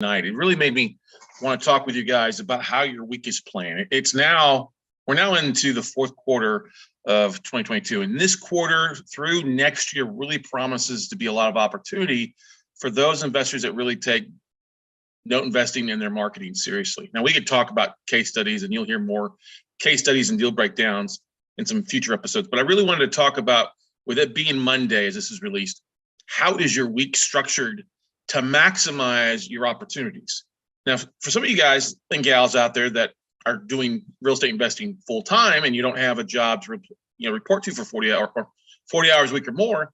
night. It really made me want to talk with you guys about how your week is playing. We're now into the fourth quarter of 2022, and this quarter through next year really promises to be a lot of opportunity for those investors that really take note investing and their marketing seriously. Now, we could talk about case studies, and you'll hear more case studies and deal breakdowns in some future episodes, but I really wanted to talk about, with it being Monday as this is released, how is your week structured to maximize your opportunities? Now, for some of you guys and gals out there that are doing real estate investing full time and you don't have a job to report to for 40 hours a week or more,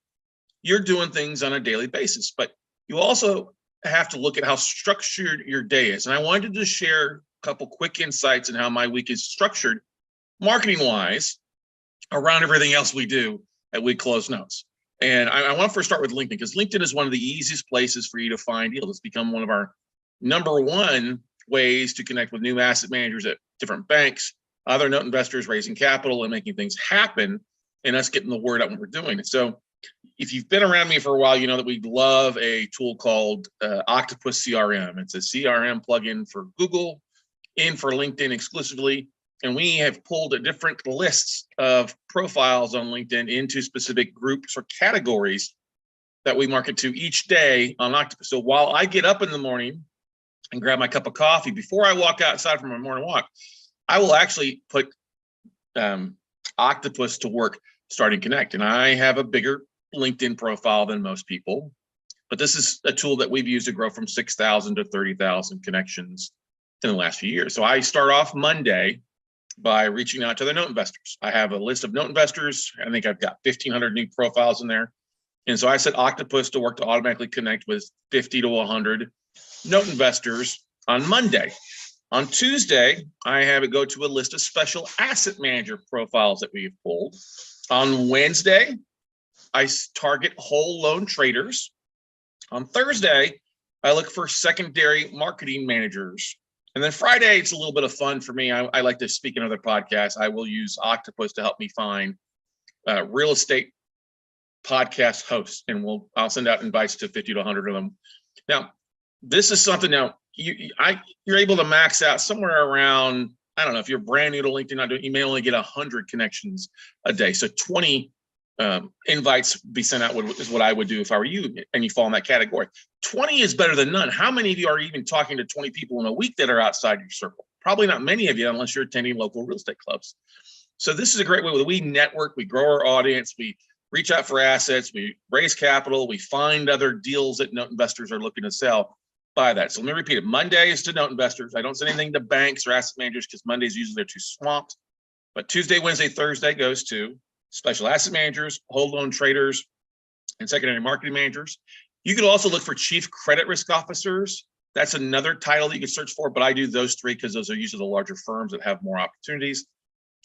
you're doing things on a daily basis. But you also have to look at how structured your day is. And I wanted to share a couple quick insights on how my week is structured marketing-wise around everything else we do at Week Close Notes. And I want to first start with LinkedIn, because LinkedIn is one of the easiest places for you to find deals. It's become one of our number one ways to connect with new asset managers at different banks, other note investors, raising capital and making things happen, and us getting the word out when we're doing it. So if you've been around me for a while, you know that we love a tool called Octopus CRM. It's a CRM plugin for Google, in for LinkedIn exclusively. And we have pulled a different lists of profiles on LinkedIn into specific groups or categories that we market to each day on Octopus. So while I get up in the morning and grab my cup of coffee, before I walk outside for my morning walk, I will actually put Octopus to work starting Connect. And I have a bigger LinkedIn profile than most people, but this is a tool that we've used to grow from 6,000 to 30,000 connections in the last few years. So I start off Monday by reaching out to the note investors. I have a list of note investors. I think I've got 1,500 new profiles in there. And so I set Octopus to work to automatically connect with 50 to 100 note investors on Monday. On Tuesday, I have it go to a list of special asset manager profiles that we've pulled. On Wednesday, I target whole loan traders. On Thursday, I look for secondary marketing managers. And then Friday, it's a little bit of fun for me. I like to speak in other podcasts. I will use Octopus to help me find real estate podcast hosts, and I'll send out invites to 50 to 100 of them. Now, this is something you're able to max out somewhere around, I don't know, if you're brand new to LinkedIn, you may only get 100 connections a day. So 20 invites be sent out is what I would do if I were you and you fall in that category. 20 is better than none. How many of you are even talking to 20 people in a week that are outside your circle? Probably not many of you, unless you're attending local real estate clubs. So this is a great way that we network, we grow our audience, we reach out for assets, we raise capital, we find other deals that note investors are looking to sell by that. So let me repeat it. Monday is to note investors. I don't send anything to banks or asset managers because Mondays usually they're too swamped. But Tuesday, Wednesday, Thursday goes to special asset managers, whole loan traders, and secondary marketing managers. You could also look for chief credit risk officers. That's another title that you could search for, but I do those three because those are usually the larger firms that have more opportunities.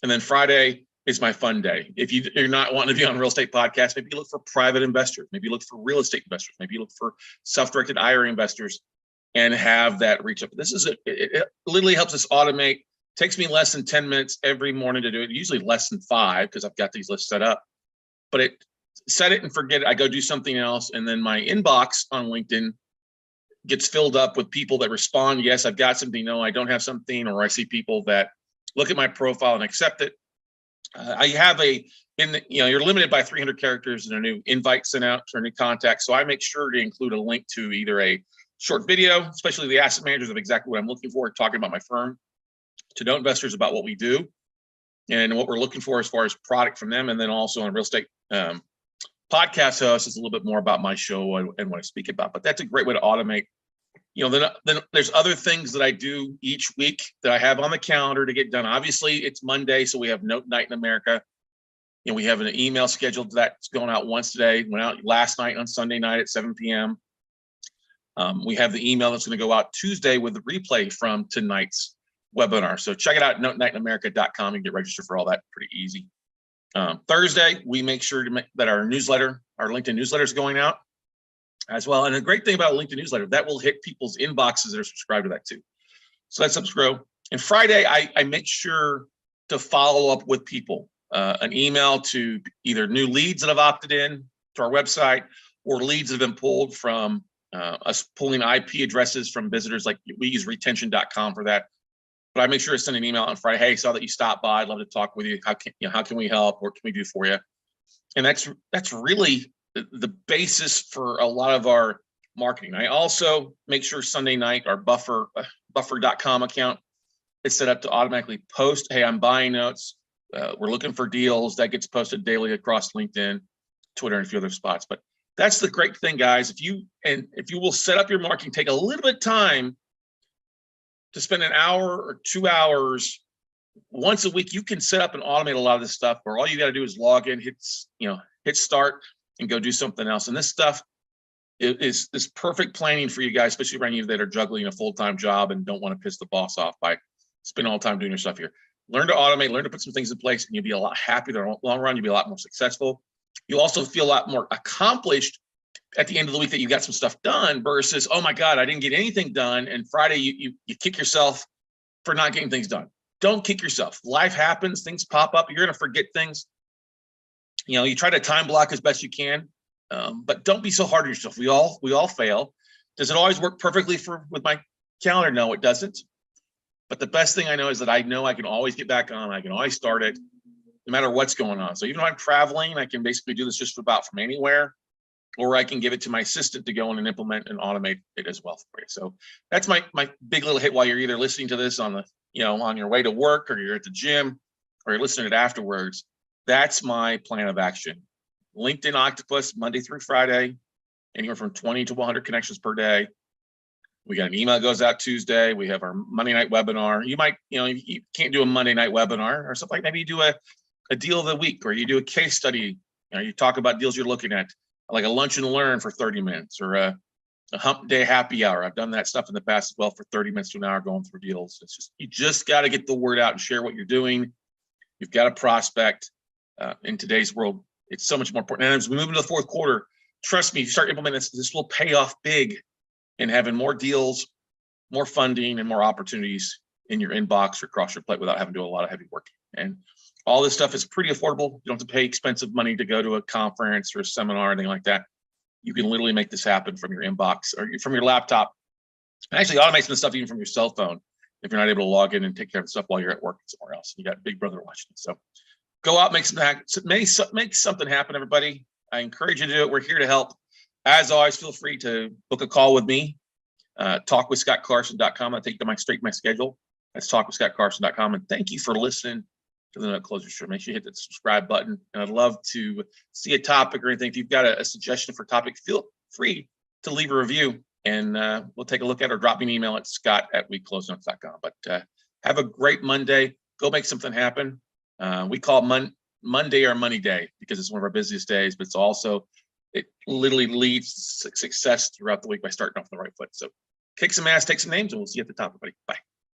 And then Friday is my fun day. If you're not wanting to be on a real estate podcast, maybe you look for private investors, maybe you look for real estate investors, maybe you look for self-directed IRA investors and have that reach up. It literally helps us automate. Takes me less than 10 minutes every morning to do it, usually less than 5 because I've got these lists set up. But set it and forget it. I go do something else, and then my inbox on LinkedIn gets filled up with people that respond, yes, I've got something, no, I don't have something, or I see people that look at my profile and accept it. I have you're limited by 300 characters and a new invite sent out to a new contact. So I make sure to include a link to either a short video, especially the asset managers of exactly what I'm looking for, talking about my firm, to note investors about what we do and what we're looking for as far as product from them. And then also on real estate podcast host is a little bit more about my show and what I speak about. But that's a great way to automate. Then there's other things that I do each week that I have on the calendar to get done. Obviously, it's Monday, so we have Note Night in America. We have an email scheduled that's going out once today. Went out last night on Sunday night at 7 p.m. We have the email that's going to go out Tuesday with the replay from tonight's webinar. So check it out, notenightinamerica.com, and get registered for all that. Pretty easy. Thursday, we make sure that our LinkedIn newsletter is going out as well. And the great thing about LinkedIn newsletter, that will hit people's inboxes that are subscribed to that too. So that's helps grow. And Friday, I make sure to follow up with people, an email to either new leads that have opted in to our website or leads that have been pulled from us pulling IP addresses from visitors, like we use retention.com for that. But I make sure to send an email on Friday. Hey, saw that you stopped by. I'd love to talk with you. How can we help? What can we do for you? And that's really the basis for a lot of our marketing. I also make sure Sunday night our buffer.com account is set up to automatically post, hey, I'm buying notes. We're looking for deals. That gets posted daily across LinkedIn, Twitter, and a few other spots. But that's the great thing, guys. If you will set up your marketing, take a little bit of time to spend an hour or 2 hours once a week, you can set up and automate a lot of this stuff where all you got to do is log in, hit start, and go do something else. And this stuff is perfect planning for you guys, especially around you that are juggling a full-time job and don't want to piss the boss off by spending all the time doing your stuff here. Learn to automate, learn to put some things in place, and you'll be a lot happier in the long run. You'll be a lot more successful. You'll also feel a lot more accomplished at the end of the week that you got some stuff done versus, oh my God, I didn't get anything done. And Friday, you kick yourself for not getting things done. Don't kick yourself. Life happens, things pop up. You're going to forget things. You try to time block as best you can, but don't be so hard on yourself. We all fail. Does it always work perfectly with my calendar? No, it doesn't. But the best thing I know is that I know I can always get back on. I can always start it no matter what's going on. So even though I'm traveling, I can basically do this just about from anywhere, or I can give it to my assistant to go in and implement and automate it as well for you. So that's my big little hit while you're either listening to this on on your way to work, or you're at the gym, or you're listening to it afterwards. That's my plan of action. LinkedIn Octopus, Monday through Friday, anywhere from 20 to 100 connections per day. We got an email that goes out Tuesday. We have our Monday night webinar. You might, you can't do a Monday night webinar or something. Maybe you do a deal of the week, or you do a case study. You talk about deals you're looking at, like a lunch and learn for 30 minutes, or a hump day happy hour. I've done that stuff in the past as well for 30 minutes to an hour going through deals. You just got to get the word out and share what you're doing. You've got to prospect. In today's world, it's so much more important. And as we move into the fourth quarter, trust me, if you start implementing this will pay off big in having more deals, more funding, and more opportunities in your inbox or across your plate without having to do a lot of heavy work. And all this stuff is pretty affordable. You don't have to pay expensive money to go to a conference or a seminar or anything like that. You can literally make this happen from your inbox or from your laptop. And actually automate some stuff even from your cell phone if you're not able to log in and take care of stuff while you're at work somewhere else. You got Big Brother watching. So go out, make something happen, everybody. I encourage you to do it. We're here to help. As always, feel free to book a call with me. Talkwithscottcarson.com. I'll take you straight to my schedule. That's talkwithscottcarson.com. And thank you for listening to the Note Closer Show. Make sure you hit the subscribe button. And I'd love to see a topic or anything. If you've got a suggestion for a topic, feel free to leave a review, and we'll take a look at it, or drop me an email at scott@weclosenotes.com. But have a great Monday. Go make something happen. We call Monday our money day because it's one of our busiest days, but it literally leads to success throughout the week by starting off on the right foot. So kick some ass, take some names, and we'll see you at the top, everybody. Bye.